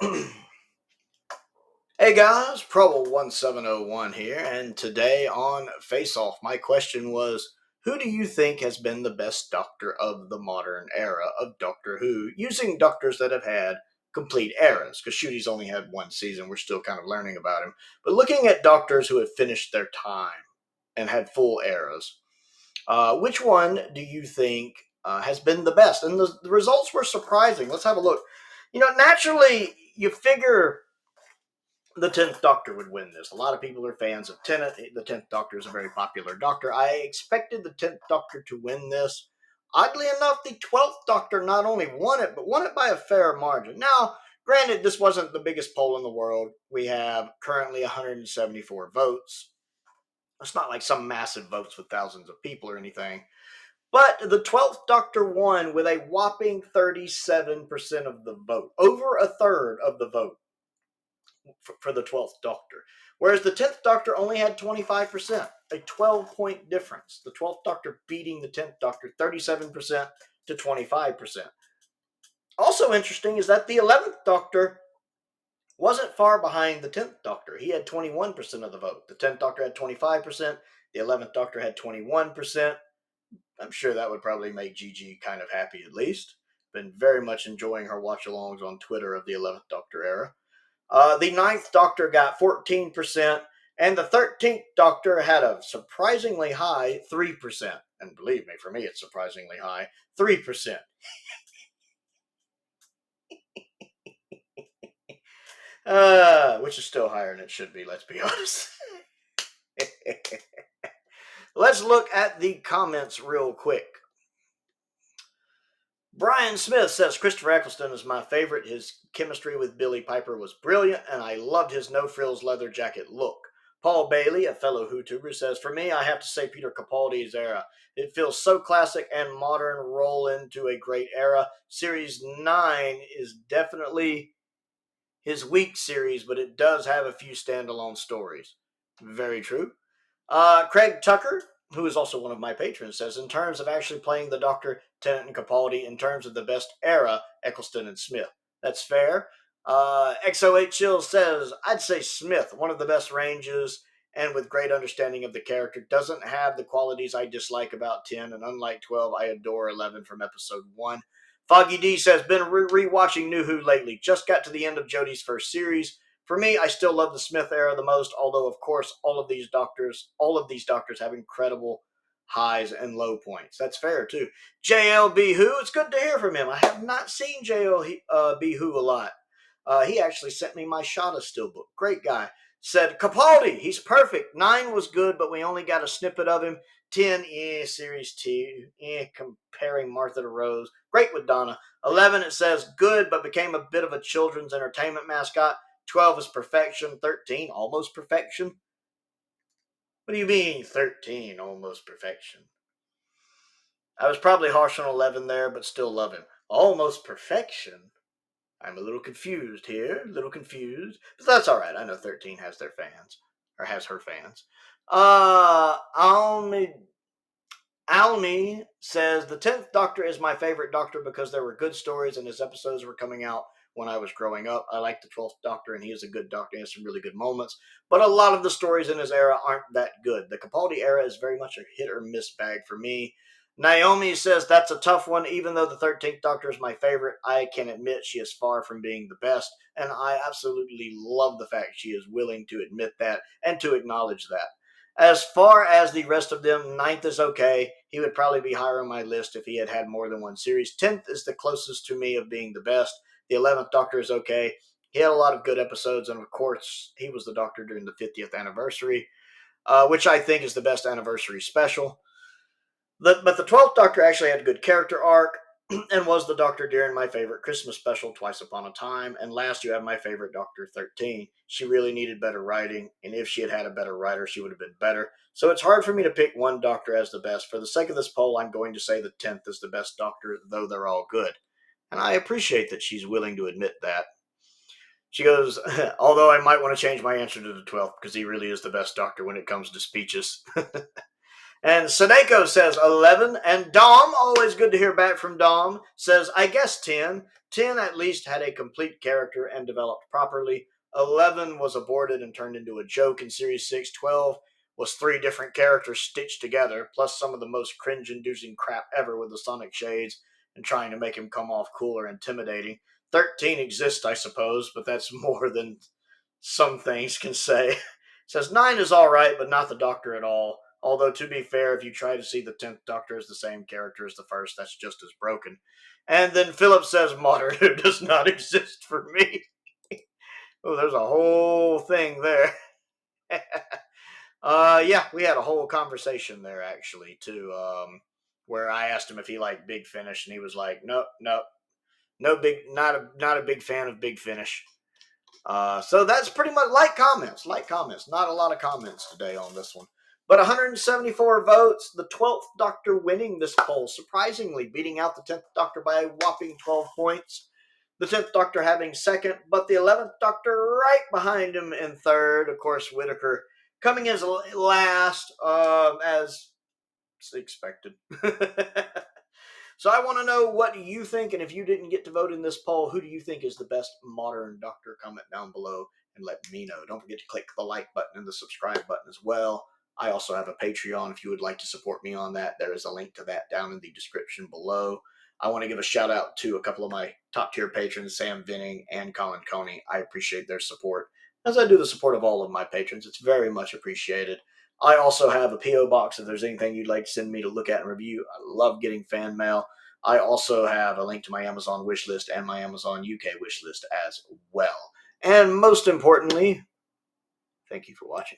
Hey guys, Prowl 1701 here, and today on Face Off, my question was, who do you think has been the best doctor of the modern era of Doctor Who, using doctors that have had complete eras? Because shoot, he's only had one season, we're still kind of learning about him. But looking at doctors who have finished their time and had full eras, which one do you think has been the best? And the results were surprising. Let's have a look. Naturally, you figure the 10th Doctor would win this. A lot of people are fans of Tennant. The 10th Doctor is a very popular Doctor. I expected the 10th Doctor to win this. Oddly enough, the 12th Doctor not only won it, but won it by a fair margin. Now, granted, this wasn't the biggest poll in the world. We have currently 174 votes. It's not like some massive votes with thousands of people or anything. But the 12th Doctor won with a whopping 37% of the vote. Over a third of the vote for the 12th Doctor. Whereas the 10th Doctor only had 25%, a 12-point difference. The 12th Doctor beating the 10th Doctor 37% to 25%. Also interesting is that the 11th Doctor wasn't far behind the 10th Doctor. He had 21% of the vote. The 10th Doctor had 25%. The 11th Doctor had 21%. I'm sure that would probably make Gigi kind of happy at least. Been very much enjoying her watch-alongs on Twitter of the 11th Doctor era. The 9th Doctor got 14%, and the 13th Doctor had a surprisingly high 3%. And believe me, for me, it's surprisingly high 3%. Which is still higher than it should be, let's be honest. Let's look at the comments real quick. Brian Smith says, Christopher Eccleston is my favorite. His chemistry with Billie Piper was brilliant, and I loved his no-frills leather jacket look. Paul Bailey, a fellow YouTuber, says, for me, I have to say Peter Capaldi's era. It feels so classic and modern, roll into a great era. Series 9 is definitely his weak series, but it does have a few standalone stories. Very true. Craig Tucker, who is also one of my patrons, says, in terms of actually playing the Doctor, Tennant, and Capaldi, in terms of the best era, Eccleston and Smith. That's fair. XO8 Chill says, I'd say Smith, one of the best ranges, and with great understanding of the character, doesn't have the qualities I dislike about 10, and unlike 12, I adore 11 from episode 1. Foggy D says, been re-watching New Who lately. Just got to the end of Jodie's first series. For me, I still love the Smith era the most, although, of course, all of these doctors have incredible highs and low points. That's fair, too. JLB Who, it's good to hear from him. I have not seen JLB Who a lot. He actually sent me my Shada Still book. Great guy. Said, Capaldi, he's perfect. 9 was good, but we only got a snippet of him. 10, series 2, comparing Martha to Rose. Great with Donna. 11, it says, good, but became a bit of a children's entertainment mascot. 12 is perfection. 13, almost perfection. What do you mean, 13, almost perfection? I was probably harsh on 11 there, but still love him. Almost perfection? I'm a little confused here, But that's all right. I know 13 has their fans, or has her fans. Almy says, the 10th Doctor is my favorite Doctor because there were good stories and his episodes were coming out when I was growing up. I like the 12th Doctor, and he is a good Doctor. He has some really good moments. But a lot of the stories in his era aren't that good. The Capaldi era is very much a hit or miss bag for me. Naomi says, that's a tough one. Even though the 13th Doctor is my favorite, I can admit she is far from being the best. And I absolutely love the fact she is willing to admit that and to acknowledge that. As far as the rest of them, 9th is okay. He would probably be higher on my list if he had had more than one series. 10th is the closest to me of being the best. The 11th Doctor is okay. He had a lot of good episodes, and of course, he was the Doctor during the 50th anniversary, which I think is the best anniversary special. But the 12th Doctor actually had a good character arc and was the Doctor during my favorite Christmas special, Twice Upon a Time. And last, you have my favorite Doctor, 13. She really needed better writing, and if she had had a better writer, she would have been better. So it's hard for me to pick one Doctor as the best. For the sake of this poll, I'm going to say the 10th is the best Doctor, though they're all good. And I appreciate that she's willing to admit that. She goes, although I might want to change my answer to the 12th, because he really is the best Doctor when it comes to speeches. And Sadeko says 11. And Dom, always good to hear back from Dom, says, I guess 10. 10 at least had a complete character and developed properly. 11 was aborted and turned into a joke in Series 6. 12 was 3 different characters stitched together, plus some of the most cringe-inducing crap ever with the Sonic Shades and trying to make him come off cool or intimidating. 13 exists, I suppose, but that's more than some things can say. Says 9 is alright, but not the Doctor at all. Although, to be fair, if you try to see the 10th Doctor as the same character as the first, that's just as broken. And then Philip says Modern Who does not exist for me. Oh, there's a whole thing there. Yeah, we had a whole conversation there, actually, too, where I asked him if he liked Big Finish, and he was like, nope, no big, not a big fan of Big Finish. So that's pretty much light comments. Not a lot of comments today on this one. But 174 votes, the 12th Doctor winning this poll, surprisingly beating out the 10th Doctor by a whopping 12 points. The 10th Doctor having second, but the 11th Doctor right behind him in third. Of course, Whittaker coming as last, as expected. So I want to know what you think, and if you didn't get to vote in this poll, who do you think is the best modern Doctor? Comment down below and let me know. Don't forget to click the like button and the subscribe button as well. I also have a Patreon if you would like to support me on that. There is a link to that down in the description below. I want to give a shout out to a couple of my top tier patrons, Sam Venning and Colin Coney. I appreciate their support, as I do the support of all of my patrons. It's very much appreciated. I also have a P.O. box if there's anything you'd like to send me to look at and review. I love getting fan mail. I also have a link to my Amazon wishlist and my Amazon UK wishlist as well. And most importantly, thank you for watching.